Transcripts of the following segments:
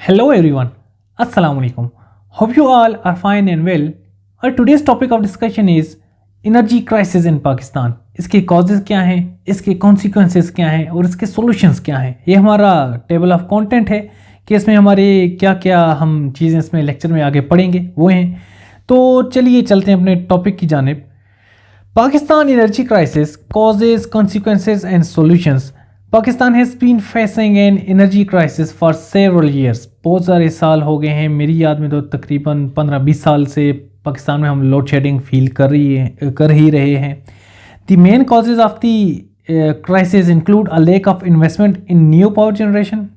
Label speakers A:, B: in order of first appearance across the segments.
A: Hello everyone, Assalamu alaikum. Hope you all are fine and well. Our today's topic of discussion is energy crisis in Pakistan. इसके causes क्या हैं, इसके consequences क्या हैं और इसके solutions क्या हैं. ये हमारा table of content है कि इसमें हमारे क्या क्या हम चीज़ें इसमें लेक्चर में आगे पढ़ेंगे वो हैं. तो चलिए चलते हैं अपने टॉपिक की जानिब. Pakistan energy crisis causes, consequences and solutions. Pakistan has been facing an energy crisis for several years. बहुत सारे साल हो गए हैं, मेरी याद में तो तकरीबन 15-20 साल से पाकिस्तान में हम लोड शेडिंग फील कर ही रहे हैं. The main causes of the crisis include a lack of investment in new power generation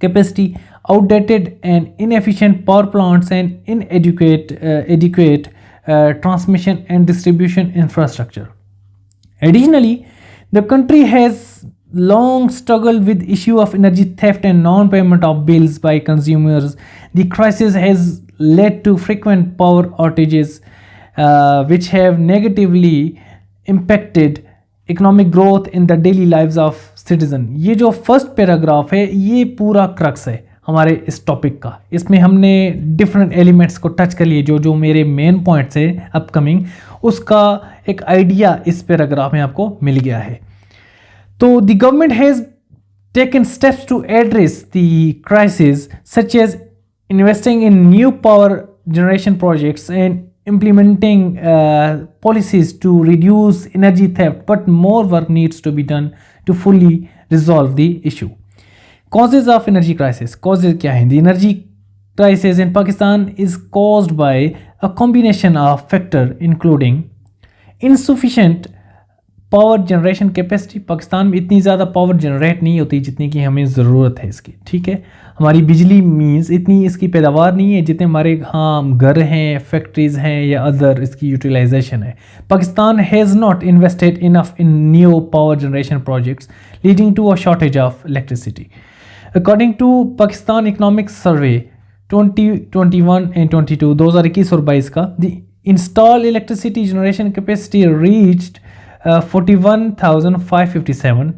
A: capacity, outdated and inefficient power plants and inadequate transmission and distribution infrastructure. Additionally, the country has long struggled with issue of energy theft and non-payment of bills by consumers. The crisis has led to frequent power outages, which have negatively impacted economic growth in the daily lives of citizen. ये जो first paragraph है ये पूरा crux है हमारे इस topic का. इसमें हमने डिफरेंट एलिमेंट्स को टच कर लिए, जो मेरे मेन पॉइंट्स है अपकमिंग, उसका एक आइडिया इस पैराग्राफ में आपको मिल गया है. तो the government has taken steps to address the crisis, such as investing in new power generation projects and implementing policies to reduce energy theft, but more work needs to be done to fully resolve the issue. Causes of energy crisis. Causes क्या हैं? The energy crisis in Pakistan is caused by a combination of factors including insufficient power generation capacity. Pakistan में इतनी ज़्यादा power generate नहीं होती जितनी की हमें ज़रूरत है इसकी. ठीक है, हमारी बिजली मीन्स इतनी इसकी पैदावार नहीं है जितने हमारे घर हैं, फैक्ट्रीज़ हैं या अदर इसकी यूटिलाइजेशन है. Pakistan has not invested enough in new power generation projects leading to a shortage of electricity. According to Pakistan economic survey 2021 and 22 2021 और 22 का, the install electricity generation capacity reached 41,557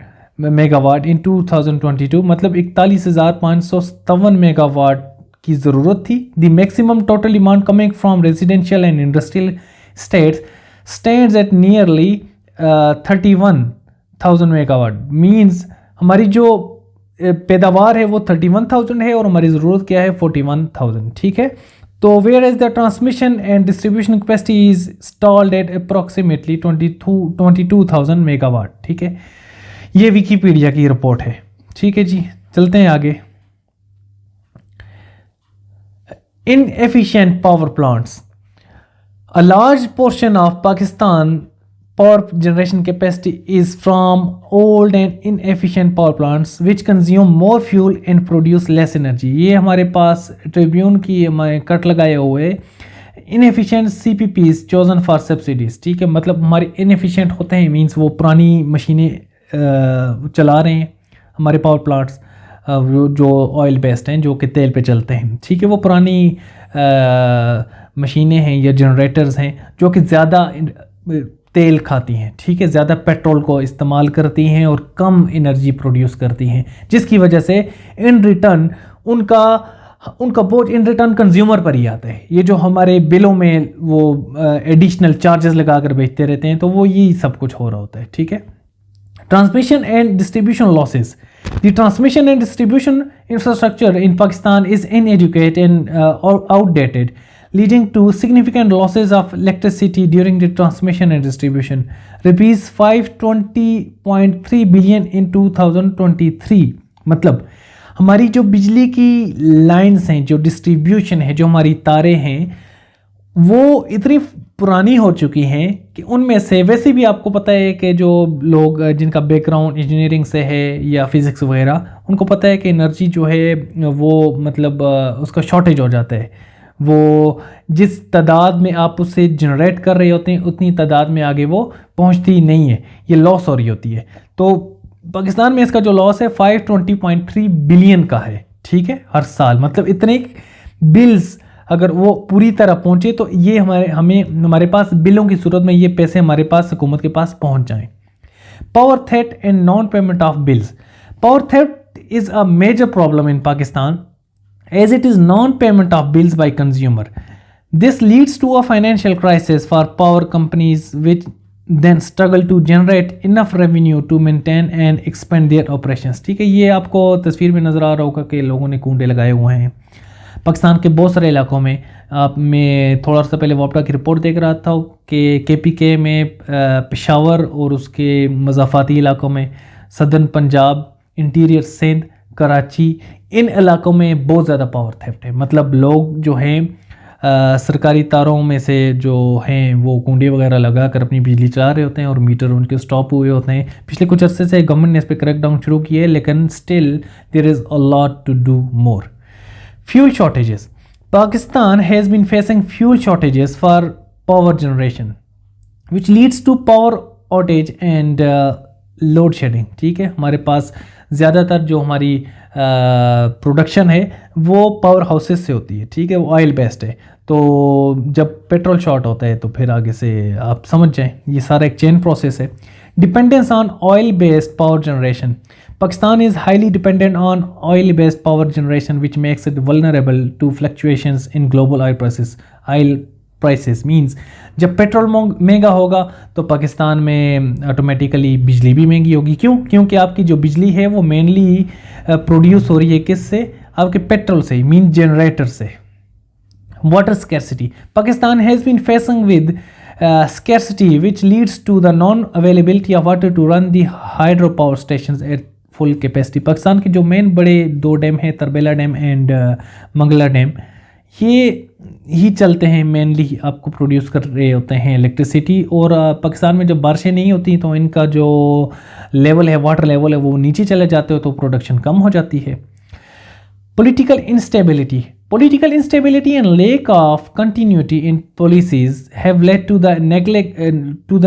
A: megawatt in 2022. मतलब 41,557 megawatt की ज़रूरत थी. The maximum total demand coming from residential and industrial states stands at nearly 31,000 megawatt. Means हमारी जो पैदावार है वो 31,000 है और हमारी ज़रूरत क्या है 41,000. ठीक है, तो whereas the transmission and distribution capacity is installed at approximately 22,000 megawatt. ठीक है, ये विकीपीडिया की रिपोर्ट है. ठीक है जी, चलते हैं आगे. Inefficient power plants. A large portion of Pakistan power generation capacity is from old and inefficient power plants which consume more fuel and produce less energy. ये हमारे पास ट्रिब्यून की हमारे कट लगाए हुए inefficient CPPs chosen for subsidies. ठीक है, मतलब हमारे inefficient होते हैं मीन्स वो पुरानी मशीनें चला रहे हैं हमारे पावर प्लांट्स जो ऑयल बेस्ड हैं, जो कि तेल पे चलते हैं. ठीक है, वो पुरानी मशीनें हैं या जनरेटर्स हैं जो कि ज़्यादा तेल खाती हैं. ठीक है, ज़्यादा पेट्रोल को इस्तेमाल करती हैं और कम एनर्जी प्रोड्यूस करती हैं, जिसकी वजह से इन रिटर्न उनका बोझ इन रिटर्न कंज्यूमर पर ही आता है. ये जो हमारे बिलों में वो एडिशनल चार्जेस लगा कर बेचते रहते हैं, तो वो यही सब कुछ हो रहा होता है. ठीक है, transmission and distribution losses. The transmission and distribution infrastructure in Pakistan is inadequate and outdated, leading to significant losses of electricity during the transmission and distribution. Rupees 520.3 billion in 2023. मतलब हमारी जो बिजली की लाइन्स हैं, जो डिस्ट्रीब्यूशन है, जो हमारी तारें हैं, वो इतनी पुरानी हो चुकी हैं कि उनमें से, वैसे भी आपको पता है कि जो लोग जिनका बैकग्राउंड इंजीनियरिंग से है या फिज़िक्स वगैरह, उनको पता है कि एनर्जी जो है वो मतलब उसका शॉर्टेज हो जाता है. वो जिस तादाद में आप उससे जनरेट कर रहे होते हैं उतनी तादाद में आगे वो पहुंचती नहीं है, ये लॉस हो रही होती है. तो पाकिस्तान में इसका जो लॉस है 520.3 बिलियन का है. ठीक है, हर साल. मतलब इतने बिल्स अगर वो पूरी तरह पहुंचे तो ये हमारे पास बिलों की सूरत में ये पैसे हमारे पास हुकूमत के पास पहुंच जाएं. Power theft and non payment of bills. Power theft is a major problem in Pakistan. as it is non-payment of bills by consumer. This leads to a financial crisis for power companies, which then struggle to generate enough revenue to maintain and expand their operations. ठीक है, ये आपको तस्वीर में नज़र आ रहा होगा कि लोगों ने कूंडे लगाए हुए हैं पाकिस्तान के बहुत सारे इलाकों में। मैं थोड़ा सा पहले वापडा की रिपोर्ट देख रहा था कि KPK में पेशावर और उसके मज़ाफ़ाती इलाकों में, सदर्न पंजाब, इंटीरियर सिंध, कराची, इन इलाकों में बहुत ज़्यादा पावर थेफ्ट है। मतलब लोग जो हैं सरकारी तारों में से जो हैं वो कुंडे वगैरह लगा कर अपनी बिजली चला रहे होते हैं और मीटर उनके स्टॉप हुए होते हैं। पिछले कुछ अरसे से गवर्नमेंट ने इस पर क्रैकडाउन शुरू किया है, लेकिन still there is a lot to do more. Fuel shortages. Pakistan has been facing fuel shortages for power generation, which leads to power outage and load shedding। ठीक है, हमारे पास ज़्यादातर जो हमारी प्रोडक्शन है वो पावर हाउसेस से होती है। ठीक है, वो ऑयल बेस्ड है, तो जब पेट्रोल शॉर्ट होता है तो फिर आगे से आप समझ जाएं ये सारा एक चेन प्रोसेस है। Dependence on oil based power generation. Pakistan is highly dependent on oil-based power generation, which makes it vulnerable to fluctuations in global oil prices. Oil prices means जब पेट्रोल महंगा होगा तो पाकिस्तान में ऑटोमेटिकली बिजली भी महंगी होगी। क्यों? क्योंकि आपकी जो बिजली है वो मेनली प्रोड्यूस हो रही है किससे? आपके पेट्रोल से, मीन जनरेटर से। Water scarcity. Pakistan has been facing with scarcity, which leads to the non-availability of water to run the hydropower stations at full capacity. पाकिस्तान के जो मेन बड़े दो डैम हैं, Tarbela dam and Mangla dam, ये ही चलते हैं, मेनली आपको प्रोड्यूस कर रहे होते हैं इलेक्ट्रिसिटी। और पाकिस्तान में जब बारिशें नहीं होती तो इनका जो लेवल है, वाटर लेवल है, वो नीचे चले जाते हो तो प्रोडक्शन कम हो जाती है। Political instability. Political instability and lack of continuity in policies have led to the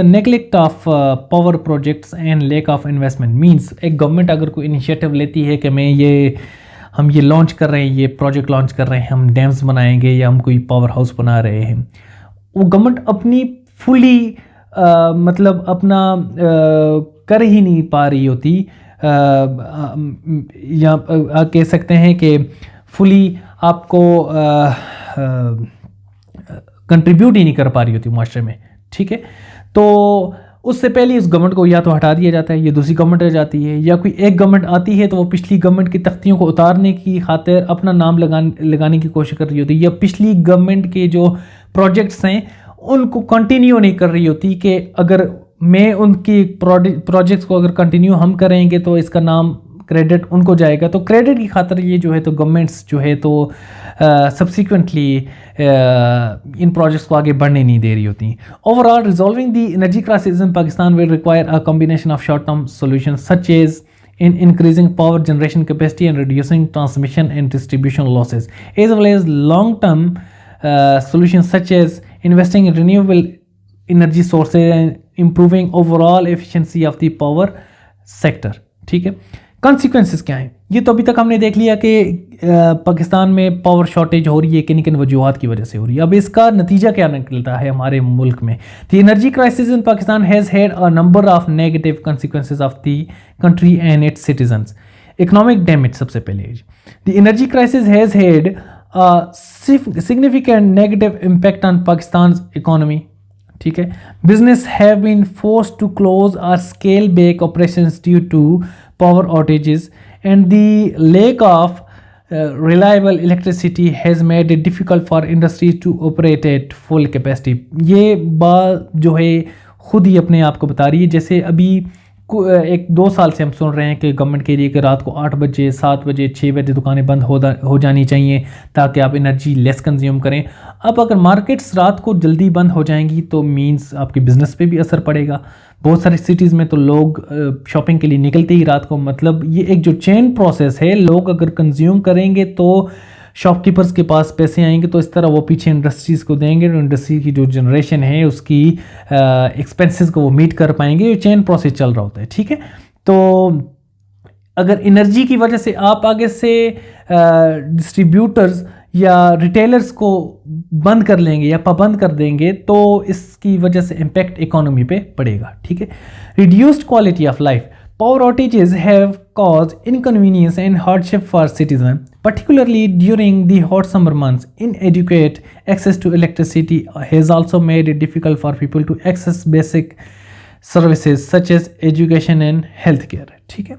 A: neglect of power projects and lack of investment. Means एक गवर्नमेंट अगर कोई इनिशिएटिव लेती है कि हम ये लॉन्च कर रहे हैं, ये प्रोजेक्ट लॉन्च कर रहे हैं, हम डैम्स बनाएंगे या हम कोई पावर हाउस बना रहे हैं, वो गवर्नमेंट अपनी फुली मतलब अपना कर ही नहीं पा रही होती, या कह सकते हैं कि फुली आपको कंट्रीब्यूट ही नहीं कर पा रही होती माशरे में। ठीक है, तो उससे पहले उस गवर्नमेंट को या तो हटा दिया जाता है या दूसरी गवर्नमेंट आ जाती है, या कोई एक गवर्नमेंट आती है तो वो पिछली गवर्नमेंट की तख्तियों को उतारने की खातिर अपना नाम लगाने की कोशिश कर रही होती है, या पिछली गवर्नमेंट के जो प्रोजेक्ट्स हैं उनको कंटिन्यू नहीं कर रही होती कि अगर मैं उनकी प्रोजेक्ट्स को अगर कंटिन्यू हम करेंगे तो इसका नाम क्रेडिट उनको जाएगा। तो क्रेडिट की खातिर ये जो है तो गवर्नमेंट्स जो है तो सब्सिक्वेंटली इन प्रोजेक्ट्स को आगे बढ़ने नहीं दे रही होती। Overall resolving the energy crisis in Pakistan will require a combination of short term solutions such as in increasing power generation capacity and reducing transmission and distribution losses, as well as long-term solutions such as investing in renewable energy sources and improving overall efficiency of the power sector। ठीक है, consequences क्या हैं? ये तो अभी तक हमने देख लिया कि पाकिस्तान में पावर शॉर्टेज हो रही है, किन किन वजूहात की वजह से हो रही है। अब इसका नतीजा क्या निकलता है हमारे मुल्क में? The energy crisis in Pakistan has had a number of negative consequences of the country and its citizens. Economic damage सबसे पहले। The energy crisis has had a significant negative impact on Pakistan economy. ठीक है, business have been forced to close और scale back operations due to power outages, and the lack of reliable electricity has made it difficult for industries to operate at full capacity। ये बात जो है खुद ही अपने आप को बता रही है। जैसे अभी 1-2 साल से हम सुन रहे हैं कि गवर्नमेंट के लिए कि रात को 8 बजे, 7 बजे, 6 बजे दुकानें बंद हो जानी चाहिए ताकि आप एनर्जी लेस कंज्यूम करें। अब अगर मार्केट्स रात को जल्दी बंद हो जाएंगी तो मींस आपके बिज़नेस पे भी असर पड़ेगा। बहुत सारी सिटीज़ में तो लोग शॉपिंग के लिए निकलते ही रात को। मतलब ये एक जो चेन प्रोसेस है, लोग अगर कंज्यूम करेंगे तो शॉपकीपर्स के पास पैसे आएंगे, तो इस तरह वो पीछे इंडस्ट्रीज़ को देंगे, और इंडस्ट्री की जो जनरेशन है उसकी एक्सपेंसेस को वो मीट कर पाएंगे। ये चेन प्रोसेस चल रहा होता है। ठीक है, तो अगर एनर्जी की वजह से आप आगे से डिस्ट्रीब्यूटर्स या रिटेलर्स को बंद कर लेंगे या पाबंद कर देंगे तो इसकी वजह से इम्पैक्ट इकोनॉमी पे पड़ेगा। ठीक है, reduced quality of life. Power outages have caused inconvenience and hardship for citizens. particularly during the hot summer months. Inadequate access to electricity has also made it difficult for people to access basic services such as education and healthcare. ठीक है.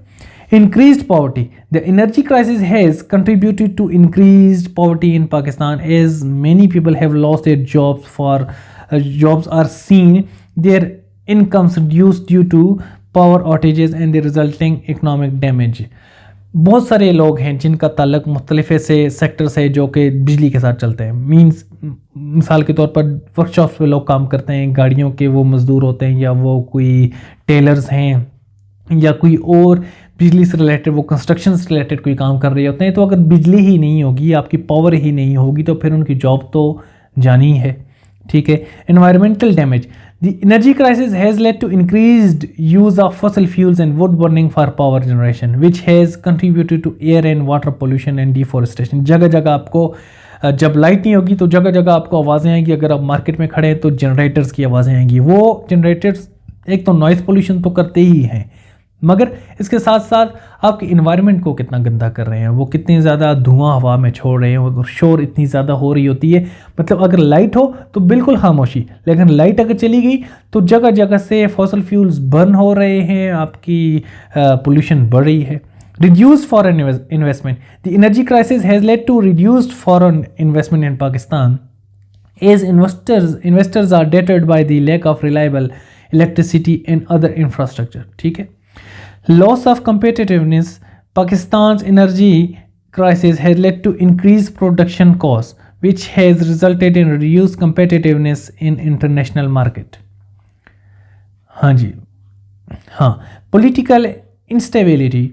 A: Increased poverty. The energy crisis has contributed to increased poverty in Pakistan as many people have lost their jobs jobs are seen their incomes reduced due to power outages and the resulting economic damage. बहुत सारे लोग हैं जिनका ताल्लुक मुख्तलिफ ऐसे sector से जो कि बिजली के साथ चलते हैं. मीन्स मिसाल के तौर पर वर्कशॉप्स पे लोग काम करते हैं, गाड़ियों के वो मज़दूर होते हैं, या वो कोई टेलर्स हैं, या कोई और बिजली से रिलेटेड वो कंस्ट्रक्शन से रिलेटेड कोई काम कर रहे होते हैं. तो अगर बिजली ही नहीं होगी, आपकी पावर ही नहीं होगी, तो फिर उनकी जॉब तो जानी है. ठीक है. Environmental damage. The energy crisis has led to increased use of fossil fuels and wood burning for power generation, which has contributed to air and water pollution and deforestation. जगह जगह आपको जब लाइट नहीं होगी तो जगह जगह आपको आवाज़ें आएंगी. अगर आप मार्केट में खड़े हैं तो जनरेटर्स की आवाज़ें आएंगी. वो जनरेटर्स एक तो नॉइज़ पोल्यूशन तो करते ही हैं, मगर इसके साथ साथ आपके इन्वायरमेंट को कितना गंदा कर रहे हैं. वो कितनी ज़्यादा धुआं हवा में छोड़ रहे हैं और शोर इतनी ज़्यादा हो रही होती है. मतलब अगर लाइट हो तो बिल्कुल खामोशी, लेकिन लाइट अगर चली गई तो जगह जगह से फॉसल फ्यूल्स बर्न हो रहे हैं, आपकी पोल्यूशन बढ़ रही है. Reduce foreign investment. The energy crisis has led to reduced foreign investment in Pakistan as investors are deterred by the lack of reliable electricity and other infrastructure. ठीक है. Loss of competitiveness. Pakistan's energy crisis has led to increased production costs, which has resulted in reduced competitiveness in international market. हाँ जी, हाँ. Political instability.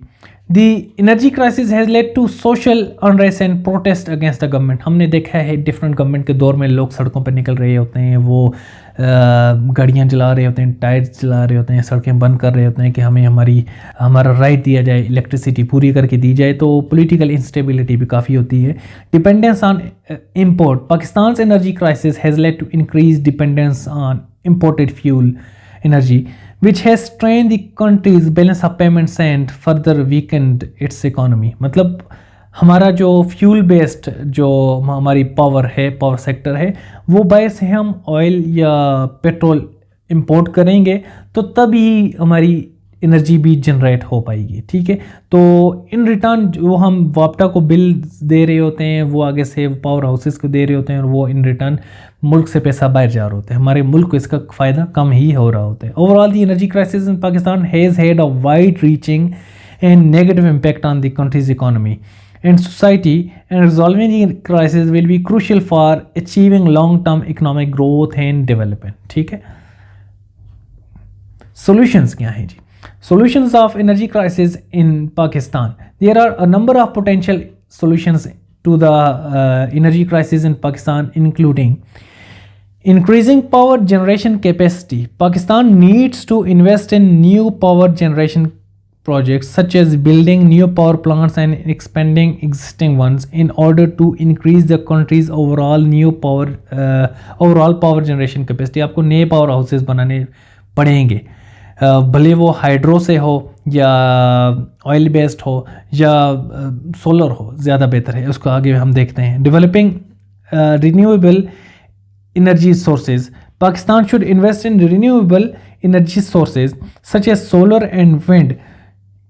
A: The energy crisis has led to social unrest and protest against the government. हमने देखा है different government के दौर में लोग सड़कों पर निकल रहे होते हैं, वो गाड़ियाँ जला रहे होते हैं, टायर्स जला रहे होते हैं, सड़कें बंद कर रहे होते हैं कि हमें हमारा राइट दिया जाए, इलेक्ट्रिसिटी पूरी करके दी जाए. तो पॉलिटिकल इंस्टेबिलिटी भी काफ़ी होती है. Dependence on import. Pakistan energy crisis has led to increase dependence on imported fuel energy, which has strained the country's balance of payments and further weakened its economy. मतलब हमारा जो फ्यूल बेस्ड जो हमारी power sector है, वो बायस से हम oil या पेट्रोल इंपोर्ट करेंगे तो तभी हमारी एनर्जी भी जनरेट हो पाएगी. ठीक है. तो इन रिटर्न जो हम वापटा को बिल दे रहे होते हैं, वो आगे से पावर हाउसेस को दे रहे होते हैं, और वो इन रिटर्न मुल्क से पैसा बाहर जा रहे होते हैं. हमारे मुल्क को इसका फ़ायदा कम ही हो रहा होता है. Overall the energy crisis in Pakistan has had a wide reaching and negative impact on the countries economy and society, and resolving the crisis will be crucial for achieving long-term economic growth and development. ठीक है. Solutions क्या हैं जी? Solutions of energy crisis in Pakistan. There are a number of potential solutions to the energy crisis in Pakistan, including increasing power generation capacity. Pakistan needs to invest in new power generation projects such as building new power plants and expanding existing ones in order to increase the country's overall power generation capacity. आपको नए power houses बनाने पड़ेंगे, भले वो hydro से हो या oil based हो या सोलर हो, ज़्यादा बेहतर है. उसको आगे हम देखते हैं. Developing renewable energy sources. Pakistan should invest in renewable energy sources such as solar and wind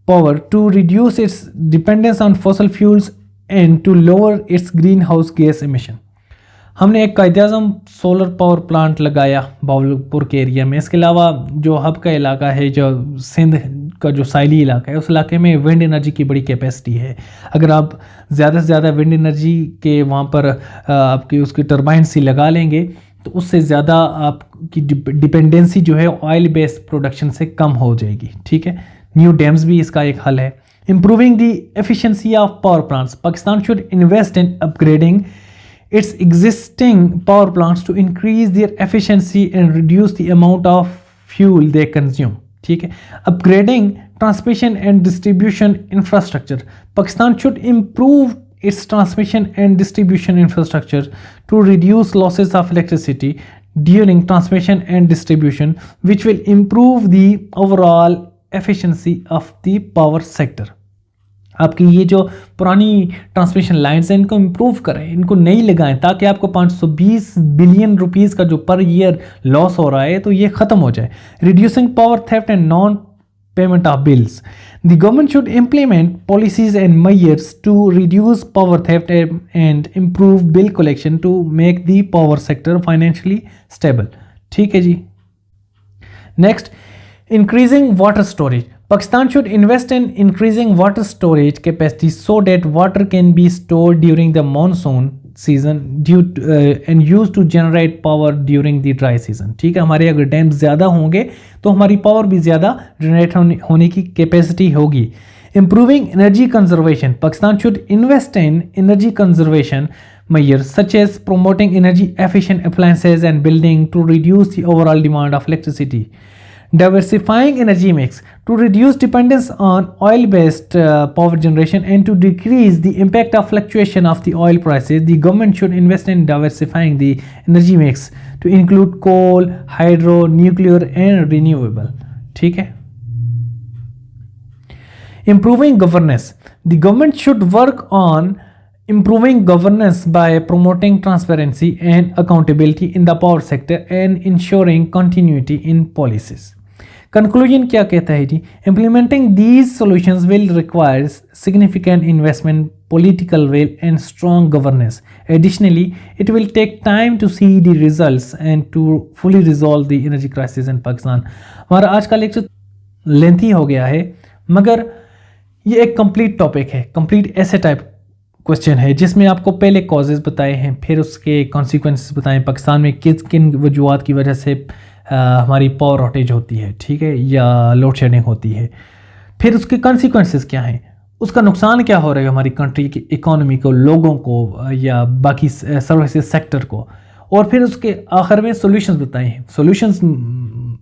A: power to reduce its dependence on fossil fuels and to lower its greenhouse gas emission. हमने एक Quaid-e-Azam solar power plant लगाया बावलपुर के area में. इसके अलावा जो hub का इलाका है, जो सिंध का जो साइली इलाका है, उस इलाके में विंड एनर्जी की बड़ी कैपेसिटी है. अगर आप ज़्यादा से ज़्यादा विंड एनर्जी के वहाँ पर आपकी उसकी टर्बाइन सी लगा लेंगे तो उससे ज़्यादा आपकी डिपेंडेंसी जो है ऑयल बेस्ड प्रोडक्शन से कम हो जाएगी. ठीक है. न्यू डैम्स भी इसका एक हल है. Improving the efficiency of power plants. Pakistan should invest in upgrading its existing power plants to increase their efficiency and reduce the amount of fuel they consume. ठीक है. Upgrading transmission and distribution infrastructure. Pakistan should improve its transmission and distribution infrastructure to reduce losses of electricity during transmission and distribution, which will improve the overall efficiency of the power sector. आपकी ये जो पुरानी transmission lines हैं इनको improve करें, इनको नई लगाएं, ताकि आपको 520 बिलियन रुपीस का जो पर ईयर लॉस हो रहा है तो ये ख़त्म हो जाए। Reducing power theft and non payment of bills. The government should implement policies and measures to reduce power theft and improve bill collection to make the power sector financially stable. ठीक है जी। Next, increasing water storage. Pakistan should invest in increasing water storage capacity so that water can be stored during the monsoon season and used to generate power during the dry season. ठीक है, हमारे अगर dam ज़्यादा होंगे तो हमारी power भी ज़्यादा जनरेट होने की कैपेसिटी होगी। Improving energy conservation. Pakistan should invest in energy conservation measures such as promoting energy efficient appliances and building to reduce the overall demand of electricity. Diversifying energy mix to reduce dependence on oil-based power generation and to decrease the impact of fluctuation of the oil prices. The government should invest in diversifying the energy mix to include coal, hydro, nuclear and renewable. ठीक है। Improving governance. The government should work on improving governance by promoting transparency and accountability in the power sector and ensuring continuity in policies. Conclusion क्या कहता है जी? Implementing these solutions will require significant investment, political will and strong governance. Additionally, it will take time to see the results and to fully resolve the energy crisis in Pakistan. हमारा आज का lecture lengthy हो गया है, मगर ये एक complete topic है, कंप्लीट ऐसे टाइप क्वेश्चन है जिसमें आपको पहले कॉजेज़ बताए हैं, फिर उसके कॉन्सिक्वेंसेस बताएं, पाकिस्तान में किन वजूहत की वजह से हमारी पावर आउटेज होती है, ठीक है, या लोड शेडिंग होती है, फिर उसके कॉन्सिक्वेंसेस क्या हैं, उसका नुकसान क्या हो रहा है हमारी कंट्री की इकोनॉमी को, लोगों को या बाकी सर्विसेज सेक्टर को, और फिर उसके आखिर में सॉल्यूशंस बताए हैं। सॉल्यूशंस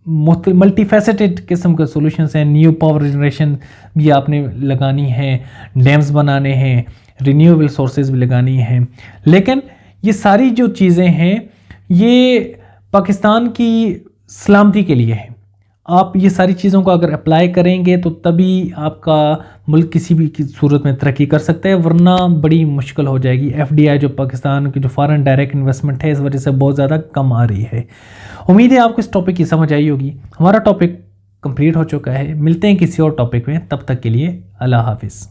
A: मल्टीफेसेटेड किस्म के सॉल्यूशंस हैं। न्यू पावर जनरेशन भी आपने लगानी है, डैम्स बनाने हैं, रिन्यूएबल सोर्सेज भी लगानी हैं, लेकिन ये सारी जो चीज़ें हैं ये पाकिस्तान की सलामती के लिए है। आप ये सारी चीज़ों को अगर अप्लाई करेंगे तो तभी आपका मुल्क किसी भी की सूरत में तरक्की कर सकता है, वरना बड़ी मुश्किल हो जाएगी। एफडीआई जो पाकिस्तान की जो फॉरेन डायरेक्ट इन्वेस्टमेंट है इस वजह से बहुत ज़्यादा कम आ रही है। उम्मीद है आपको इस टॉपिक की समझ आई होगी। हमारा टॉपिक कंप्लीट हो चुका है, मिलते हैं किसी और टॉपिक में, तब तक के लिए अल्लाह हाफिज़।